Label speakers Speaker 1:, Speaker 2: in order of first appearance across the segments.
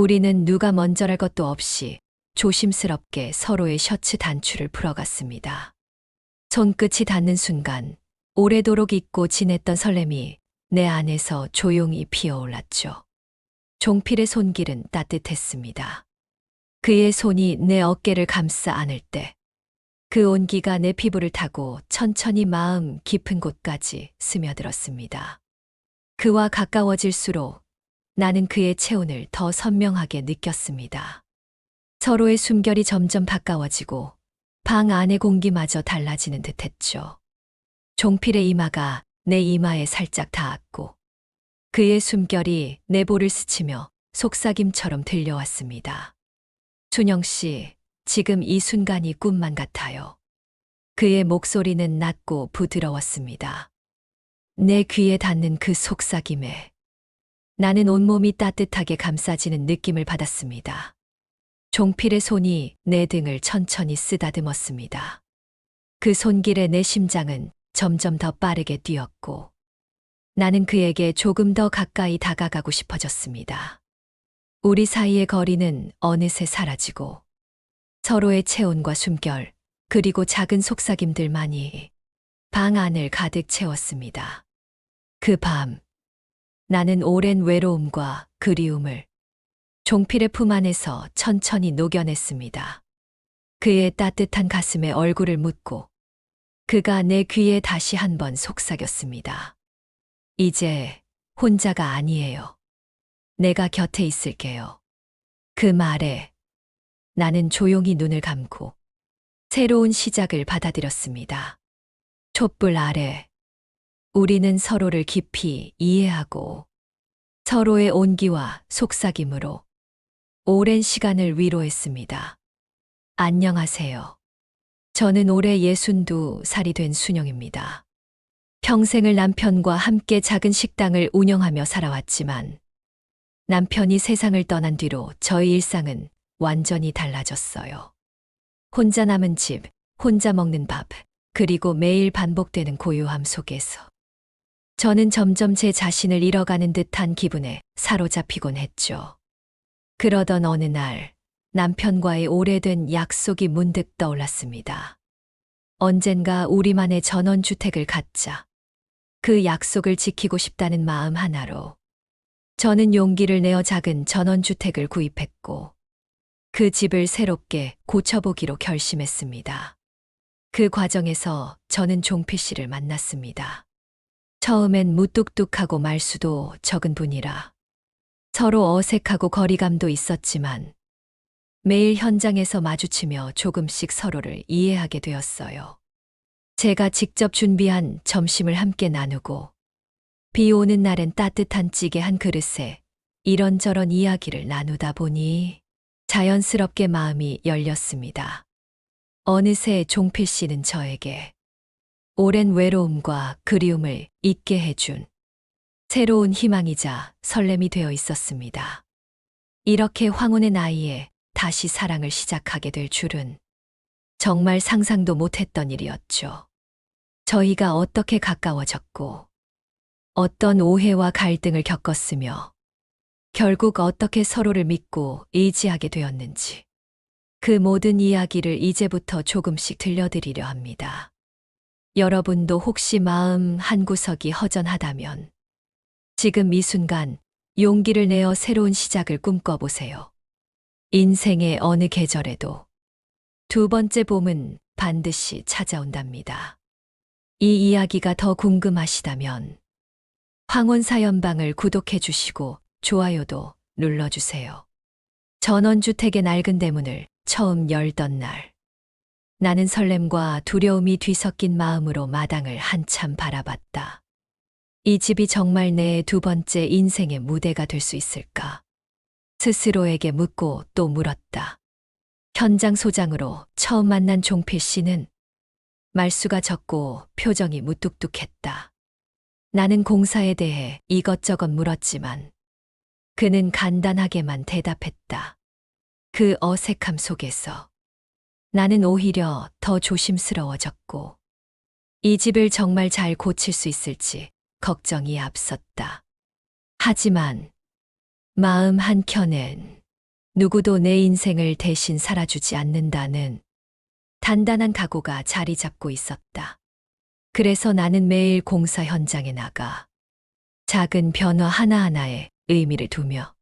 Speaker 1: 우리는 누가 먼저랄 것도 없이 조심스럽게 서로의 셔츠 단추를 풀어갔습니다. 손끝이 닿는 순간 오래도록 잊고 지냈던 설렘이 내 안에서 조용히 피어올랐죠. 종필의 손길은 따뜻했습니다. 그의 손이 내 어깨를 감싸 안을 때 그 온기가 내 피부를 타고 천천히 마음 깊은 곳까지 스며들었습니다. 그와 가까워질수록 나는 그의 체온을 더 선명하게 느꼈습니다. 서로의 숨결이 점점 가까워지고 방 안의 공기마저 달라지는 듯했죠. 종필의 이마가 내 이마에 살짝 닿았고 그의 숨결이 내 볼을 스치며 속삭임처럼 들려왔습니다. 준영 씨, 지금 이 순간이 꿈만 같아요. 그의 목소리는 낮고 부드러웠습니다. 내 귀에 닿는 그 속삭임에 나는 온몸이 따뜻하게 감싸지는 느낌을 받았습니다. 종필의 손이 내 등을 천천히 쓰다듬었습니다. 그 손길에 내 심장은 점점 더 빠르게 뛰었고 나는 그에게 조금 더 가까이 다가가고 싶어졌습니다. 우리 사이의 거리는 어느새 사라지고 서로의 체온과 숨결 그리고 작은 속삭임들만이 방 안을 가득 채웠습니다. 그 밤 나는 오랜 외로움과 그리움을 종필의 품 안에서 천천히 녹여냈습니다. 그의 따뜻한 가슴에 얼굴을 묻고 그가 내 귀에 다시 한번 속삭였습니다. 이제 혼자가 아니에요. 내가 곁에 있을게요. 그 말에 나는 조용히 눈을 감고 새로운 시작을 받아들였습니다. 촛불 아래 우리는 서로를 깊이 이해하고 서로의 온기와 속삭임으로 오랜 시간을 위로했습니다. 안녕하세요. 저는 올해 62살이 된 순영입니다. 평생을 남편과 함께 작은 식당을 운영하며 살아왔지만 남편이 세상을 떠난 뒤로 저희 일상은 완전히 달라졌어요. 혼자 남은 집, 혼자 먹는 밥, 그리고 매일 반복되는 고요함 속에서 저는 점점 제 자신을 잃어가는 듯한 기분에 사로잡히곤 했죠. 그러던 어느 날 남편과의 오래된 약속이 문득 떠올랐습니다. 언젠가 우리만의 전원주택을 갖자. 그 약속을 지키고 싶다는 마음 하나로 저는 용기를 내어 작은 전원주택을 구입했고 그 집을 새롭게 고쳐보기로 결심했습니다. 그 과정에서 저는 종필 씨를 만났습니다. 처음엔 무뚝뚝하고 말수도 적은 분이라 서로 어색하고 거리감도 있었지만 매일 현장에서 마주치며 조금씩 서로를 이해하게 되었어요. 제가 직접 준비한 점심을 함께 나누고 비 오는 날엔 따뜻한 찌개 한 그릇에 이런저런 이야기를 나누다 보니 자연스럽게 마음이 열렸습니다. 어느새 종필 씨는 저에게 오랜 외로움과 그리움을 잊게 해준 새로운 희망이자 설렘이 되어 있었습니다. 이렇게 황혼의 나이에 다시 사랑을 시작하게 될 줄은 정말 상상도 못했던 일이었죠. 저희가 어떻게 가까워졌고 어떤 오해와 갈등을 겪었으며 결국 어떻게 서로를 믿고 의지하게 되었는지 그 모든 이야기를 이제부터 조금씩 들려드리려 합니다. 여러분도 혹시 마음 한구석이 허전하다면 지금 이 순간 용기를 내어 새로운 시작을 꿈꿔보세요. 인생의 어느 계절에도 두 번째 봄은 반드시 찾아온답니다. 이 이야기가 더 궁금하시다면 황혼사연방을 구독해 주시고 좋아요도 눌러주세요. 전원주택의 낡은 대문을 처음 열던 날, 나는 설렘과 두려움이 뒤섞인 마음으로 마당을 한참 바라봤다. 이 집이 정말 내 두 번째 인생의 무대가 될 수 있을까? 스스로에게 묻고 또 물었다. 현장 소장으로 처음 만난 종필 씨는 말수가 적고 표정이 무뚝뚝했다. 나는 공사에 대해 이것저것 물었지만 그는 간단하게만 대답했다. 그 어색함 속에서 나는 오히려 더 조심스러워졌고 이 집을 정말 잘 고칠 수 있을지 걱정이 앞섰다. 하지만 마음 한켠엔 누구도 내 인생을 대신 살아주지 않는다는 단단한 각오가 자리 잡고 있었다. 그래서 나는 매일 공사 현장에 나가 작은 변화 하나하나에 의미를 두며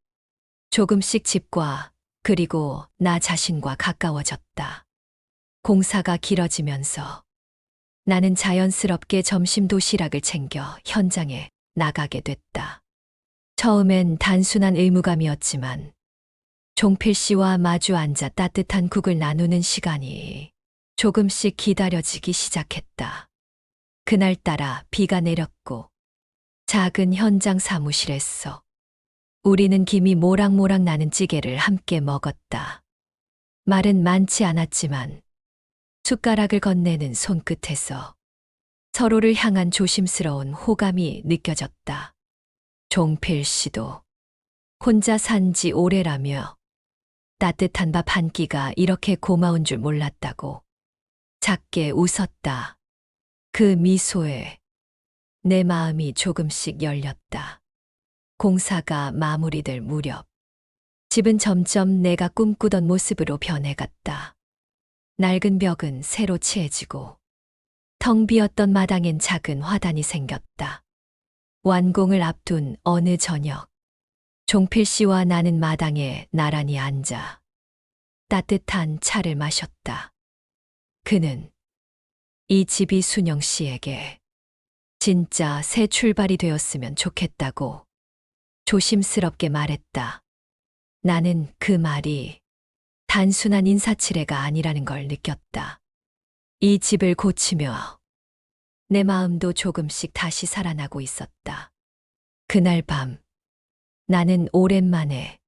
Speaker 1: 조금씩 집과 그리고 나 자신과 가까워졌다. 공사가 길어지면서 나는 자연스럽게 점심 도시락을 챙겨 현장에 나가게 됐다. 처음엔 단순한 의무감이었지만 종필 씨와 마주 앉아 따뜻한 국을 나누는 시간이 조금씩 기다려지기 시작했다. 그날따라 비가 내렸고 작은 현장 사무실에서 우리는 김이 모락모락 나는 찌개를 함께 먹었다. 말은 많지 않았지만 숟가락을 건네는 손끝에서 서로를 향한 조심스러운 호감이 느껴졌다. 종필 씨도 혼자 산 지 오래라며 따뜻한 밥 한 끼가 이렇게 고마운 줄 몰랐다고 작게 웃었다. 그 미소에 내 마음이 조금씩 열렸다. 공사가 마무리될 무렵 집은 점점 내가 꿈꾸던 모습으로 변해갔다. 낡은 벽은 새로 칠해지고 텅 비었던 마당엔 작은 화단이 생겼다. 완공을 앞둔 어느 저녁 종필 씨와 나는 마당에 나란히 앉아 따뜻한 차를 마셨다. 그는 이 집이 순영 씨에게 진짜 새 출발이 되었으면 좋겠다고 조심스럽게 말했다. 나는 그 말이 단순한 인사치레가 아니라는 걸 느꼈다. 이 집을 고치며 내 마음도 조금씩 다시 살아나고 있었다. 그날 밤 나는 오랜만에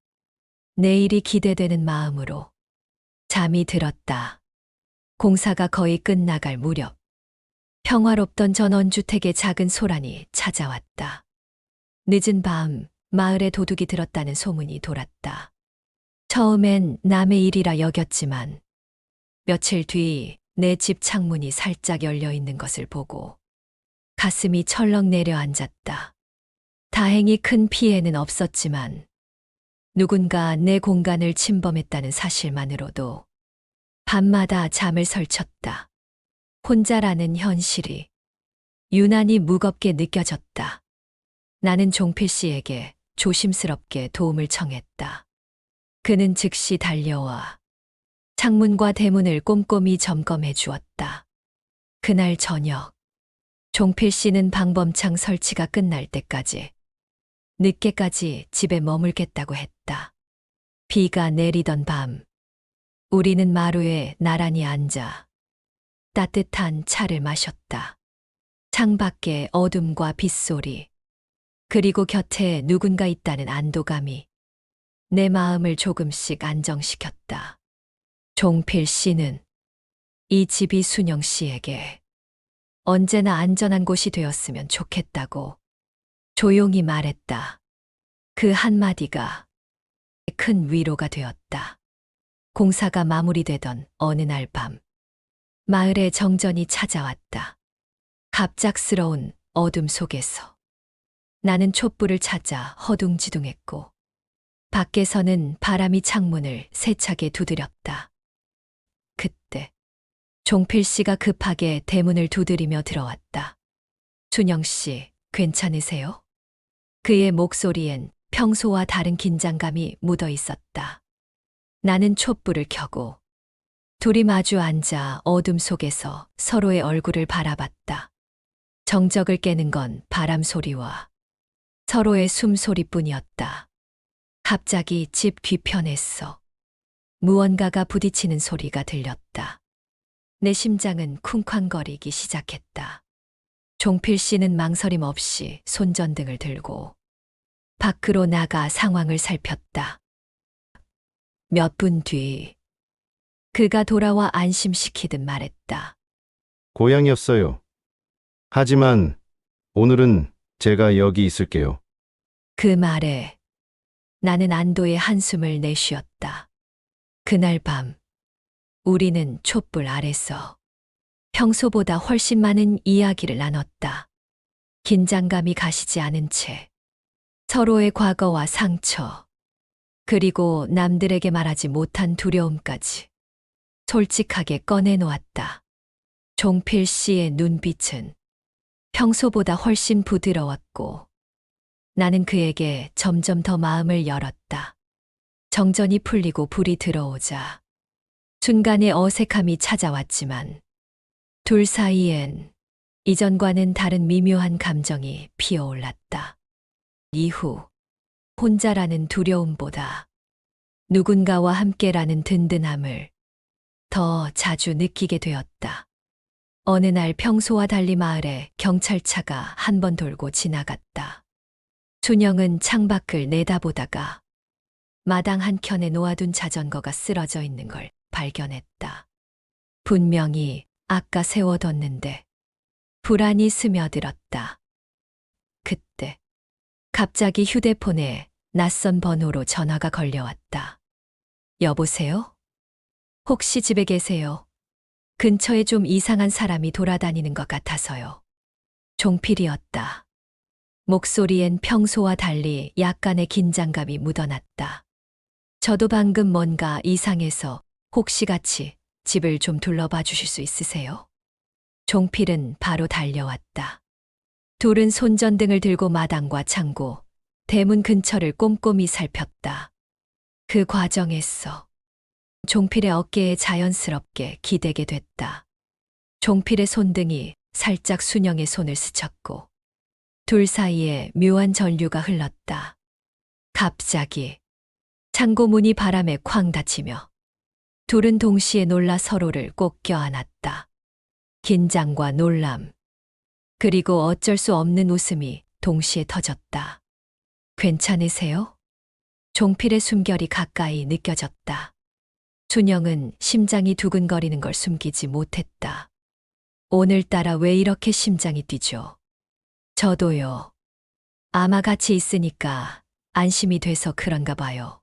Speaker 1: 내일이 기대되는 마음으로 잠이 들었다. 공사가 거의 끝나갈 무렵 평화롭던 전원주택의 작은 소란이 찾아왔다. 늦은 밤 마을에 도둑이 들었다는 소문이 돌았다. 처음엔 남의 일이라 여겼지만 며칠 뒤 내 집 창문이 살짝 열려 있는 것을 보고 가슴이 철렁 내려앉았다. 다행히 큰 피해는 없었지만 누군가 내 공간을 침범했다는 사실만으로도 밤마다 잠을 설쳤다. 혼자라는 현실이 유난히 무겁게 느껴졌다. 나는 종필 씨에게 조심스럽게 도움을 청했다. 그는 즉시 달려와 창문과 대문을 꼼꼼히 점검해 주었다. 그날 저녁 종필 씨는 방범창 설치가 끝날 때까지 늦게까지 집에 머물겠다고 했다. 비가 내리던 밤 우리는 마루에 나란히 앉아 따뜻한 차를 마셨다. 창밖의 어둠과 빗소리 그리고 곁에 누군가 있다는 안도감이 내 마음을 조금씩 안정시켰다. 종필 씨는 이 집이 순영 씨에게 언제나 안전한 곳이 되었으면 좋겠다고 조용히 말했다. 그 한마디가 큰 위로가 되었다. 공사가 마무리되던 어느 날 밤 마을에 정전이 찾아왔다. 갑작스러운 어둠 속에서 나는 촛불을 찾아 허둥지둥했고 밖에서는 바람이 창문을 세차게 두드렸다. 그때 종필 씨가 급하게 대문을 두드리며 들어왔다. 순영 씨, 괜찮으세요? 그의 목소리엔 평소와 다른 긴장감이 묻어 있었다. 나는 촛불을 켜고 둘이 마주 앉아 어둠 속에서 서로의 얼굴을 바라봤다. 정적을 깨는 건 바람 소리와 서로의 숨소리뿐이었다. 갑자기 집 뒤편에서 무언가가 부딪히는 소리가 들렸다. 내 심장은 쿵쾅거리기 시작했다. 종필 씨는 망설임 없이 손전등을 들고 밖으로 나가 상황을 살폈다. 몇 분 뒤 그가 돌아와 안심시키듯 말했다.
Speaker 2: 고향이었어요. 하지만 오늘은 제가 여기 있을게요.
Speaker 1: 그 말에 나는 안도의 한숨을 내쉬었다. 그날 밤 우리는 촛불 아래서 평소보다 훨씬 많은 이야기를 나눴다. 긴장감이 가시지 않은 채 서로의 과거와 상처, 그리고 남들에게 말하지 못한 두려움까지 솔직하게 꺼내놓았다. 종필 씨의 눈빛은 평소보다 훨씬 부드러웠고 나는 그에게 점점 더 마음을 열었다. 정전이 풀리고 불이 들어오자 순간의 어색함이 찾아왔지만 둘 사이엔 이전과는 다른 미묘한 감정이 피어올랐다. 이후 혼자라는 두려움보다 누군가와 함께라는 든든함을 더 자주 느끼게 되었다. 어느 날 평소와 달리 마을에 경찰차가 한 번 돌고 지나갔다. 준영은 창밖을 내다보다가 마당 한켠에 놓아둔 자전거가 쓰러져 있는 걸 발견했다. 분명히 아까 세워뒀는데 불안이 스며들었다. 그때 갑자기 휴대폰에 낯선 번호로 전화가 걸려왔다. 여보세요? 혹시 집에 계세요? 근처에 좀 이상한 사람이 돌아다니는 것 같아서요. 종필이었다. 목소리엔 평소와 달리 약간의 긴장감이 묻어났다. 저도 방금 뭔가 이상해서 혹시 같이 집을 좀 둘러봐 주실 수 있으세요? 종필은 바로 달려왔다. 둘은 손전등을 들고 마당과 창고, 대문 근처를 꼼꼼히 살폈다. 그 과정에서 종필의 어깨에 자연스럽게 기대게 됐다. 종필의 손등이 살짝 순영의 손을 스쳤고 둘 사이에 묘한 전류가 흘렀다. 갑자기 창고 문이 바람에 쾅 닫히며 둘은 동시에 놀라 서로를 꼭 껴안았다. 긴장과 놀람, 그리고 어쩔 수 없는 웃음이 동시에 터졌다. 괜찮으세요? 종필의 숨결이 가까이 느껴졌다. 준영은 심장이 두근거리는 걸 숨기지 못했다. 오늘따라 왜 이렇게 심장이 뛰죠? 저도요. 아마 같이 있으니까 안심이 돼서 그런가 봐요.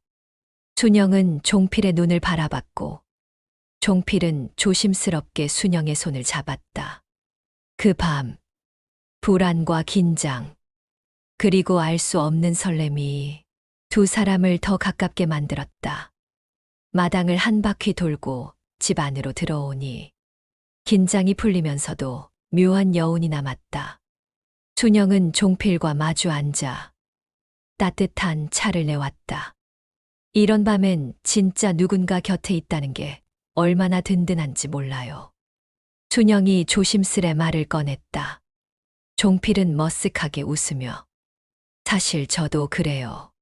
Speaker 1: 준영은 종필의 눈을 바라봤고 종필은 조심스럽게 순영의 손을 잡았다. 그 밤, 불안과 긴장, 그리고 알 수 없는 설렘이 두 사람을 더 가깝게 만들었다. 마당을 한 바퀴 돌고 집 안으로 들어오니 긴장이 풀리면서도 묘한 여운이 남았다. 준영은 종필과 마주 앉아 따뜻한 차를 내왔다. 이런 밤엔 진짜 누군가 곁에 있다는 게 얼마나 든든한지 몰라요. 준영이 조심스레 말을 꺼냈다. 종필은 머쓱하게 웃으며 사실 저도 그래요.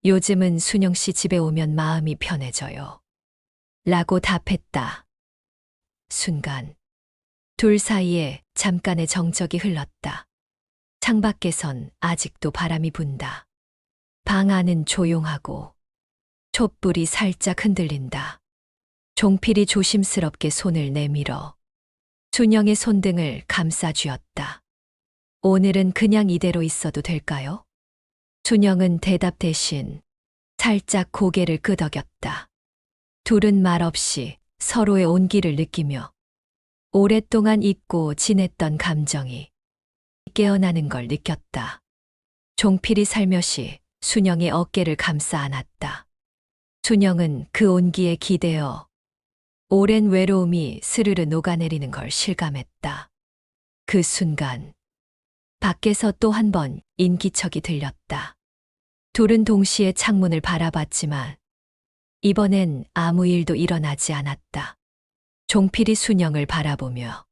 Speaker 1: 요즘은 순영 씨 집에 오면 마음이 편해져요. 라고 답했다. 순간 둘 사이에 잠깐의 정적이 흘렀다. 창밖에선 아직도 바람이 분다. 방 안은 조용하고 촛불이 살짝 흔들린다. 종필이 조심스럽게 손을 내밀어 준영의 손등을 감싸쥐었다. 오늘은 그냥 이대로 있어도 될까요? 준영은 대답 대신 살짝 고개를 끄덕였다. 둘은 말없이 서로의 온기를 느끼며 오랫동안 잊고 지냈던 감정이 깨어나는 걸 느꼈다. 종필이 살며시 순영의 어깨를 감싸 안았다. 준영은 그 온기에 기대어 오랜 외로움이 스르르 녹아내리는 걸 실감했다. 그 순간 밖에서 또 한 번 인기척이 들렸다. 둘은 동시에 창문을 바라봤지만 이번엔 아무 일도 일어나지 않았다. 종필이 순영을 바라보며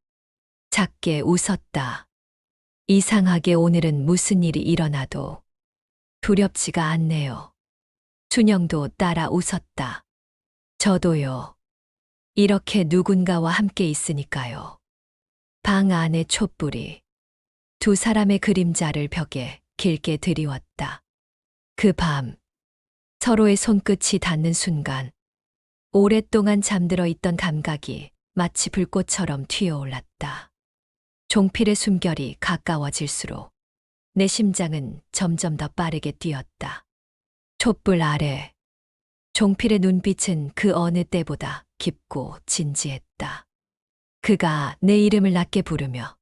Speaker 1: 작게 웃었다. 이상하게 오늘은 무슨 일이 일어나도 두렵지가 않네요. 준영도 따라 웃었다. 저도요. 이렇게 누군가와 함께 있으니까요. 방 안의 촛불이 두 사람의 그림자를 벽에 길게 드리웠다. 그 밤, 서로의 손끝이 닿는 순간 오랫동안 잠들어 있던 감각이 마치 불꽃처럼 튀어올랐다. 종필의 숨결이 가까워질수록 내 심장은 점점 더 빠르게 뛰었다. 촛불 아래 종필의 눈빛은 그 어느 때보다 깊고 진지했다. 그가 내 이름을 낮게 부르며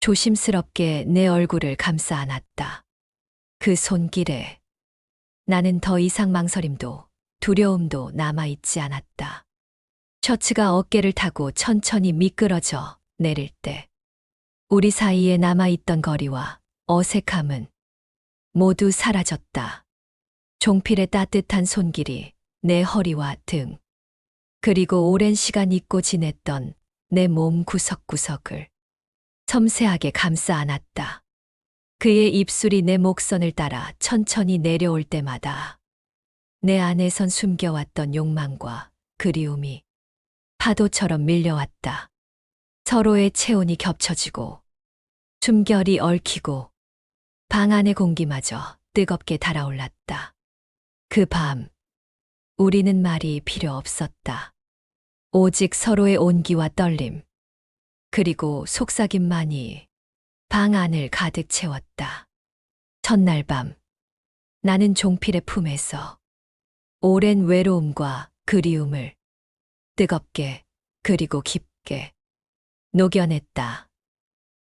Speaker 1: 조심스럽게 내 얼굴을 감싸 안았다. 그 손길에 나는 더 이상 망설임도 두려움도 남아있지 않았다. 셔츠가 어깨를 타고 천천히 미끄러져 내릴 때 우리 사이에 남아있던 거리와 어색함은 모두 사라졌다. 종필의 따뜻한 손길이 내 허리와 등, 그리고 오랜 시간 잊고 지냈던 내 몸 구석구석을 섬세하게 감싸 안았다. 그의 입술이 내 목선을 따라 천천히 내려올 때마다 내 안에선 숨겨왔던 욕망과 그리움이 파도처럼 밀려왔다. 서로의 체온이 겹쳐지고 숨결이 얽히고 방 안의 공기마저 뜨겁게 달아올랐다. 그 밤 우리는 말이 필요 없었다. 오직 서로의 온기와 떨림, 그리고 속삭임만이 방 안을 가득 채웠다. 첫날 밤 나는 종필의 품에서 오랜 외로움과 그리움을 뜨겁게 그리고 깊게 녹여냈다.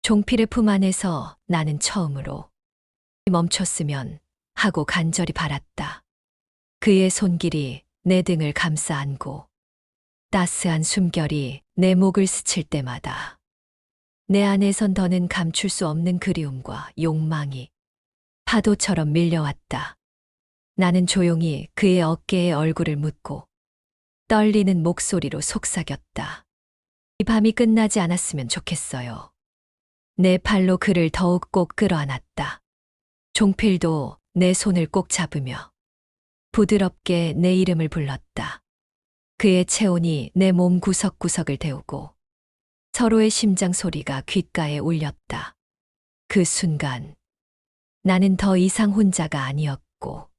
Speaker 1: 종필의 품 안에서 나는 처음으로 멈췄으면 하고 간절히 바랐다. 그의 손길이 내 등을 감싸 안고 따스한 숨결이 내 목을 스칠 때마다 내 안에선 더는 감출 수 없는 그리움과 욕망이 파도처럼 밀려왔다. 나는 조용히 그의 어깨에 얼굴을 묻고 떨리는 목소리로 속삭였다. 이 밤이 끝나지 않았으면 좋겠어요. 내 팔로 그를 더욱 꼭 끌어안았다. 종필도 내 손을 꼭 잡으며 부드럽게 내 이름을 불렀다. 그의 체온이 내 몸 구석구석을 데우고 서로의 심장 소리가 귓가에 울렸다. 그 순간 나는 더 이상 혼자가 아니었고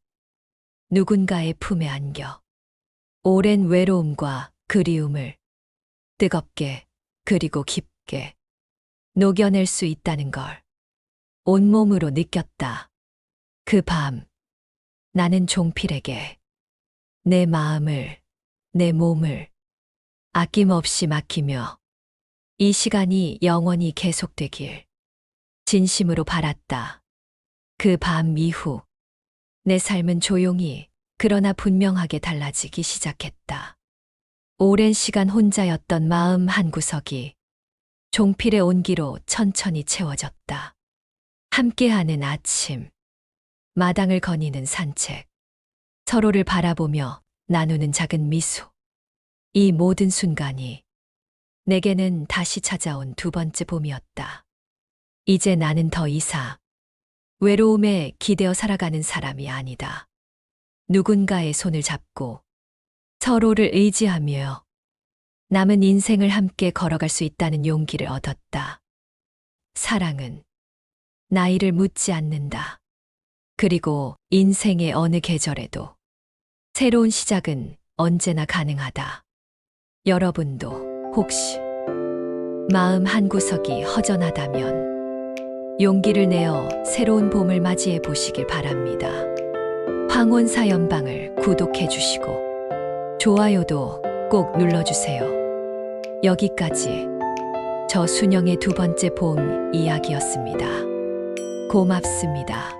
Speaker 1: 누군가의 품에 안겨 오랜 외로움과 그리움을 뜨겁게 그리고 깊게 녹여낼 수 있다는 걸 온몸으로 느꼈다. 그 밤 나는 종필에게 내 마음을, 내 몸을 아낌없이 맡기며 이 시간이 영원히 계속되길 진심으로 바랐다. 그 밤 이후 내 삶은 조용히 그러나 분명하게 달라지기 시작했다. 오랜 시간 혼자였던 마음 한구석이 종필의 온기로 천천히 채워졌다. 함께하는 아침, 마당을 거니는 산책, 서로를 바라보며 나누는 작은 미소. 이 모든 순간이 내게는 다시 찾아온 두 번째 봄이었다. 이제 나는 더 이상 외로움에 기대어 살아가는 사람이 아니다. 누군가의 손을 잡고 서로를 의지하며 남은 인생을 함께 걸어갈 수 있다는 용기를 얻었다. 사랑은 나이를 묻지 않는다. 그리고 인생의 어느 계절에도 새로운 시작은 언제나 가능하다. 여러분도 혹시 마음 한구석이 허전하다면 용기를 내어 새로운 봄을 맞이해 보시길 바랍니다. 황혼사 연방을 구독해 주시고 좋아요도 꼭 눌러주세요. 여기까지 저 순영의 두 번째 봄 이야기였습니다. 고맙습니다.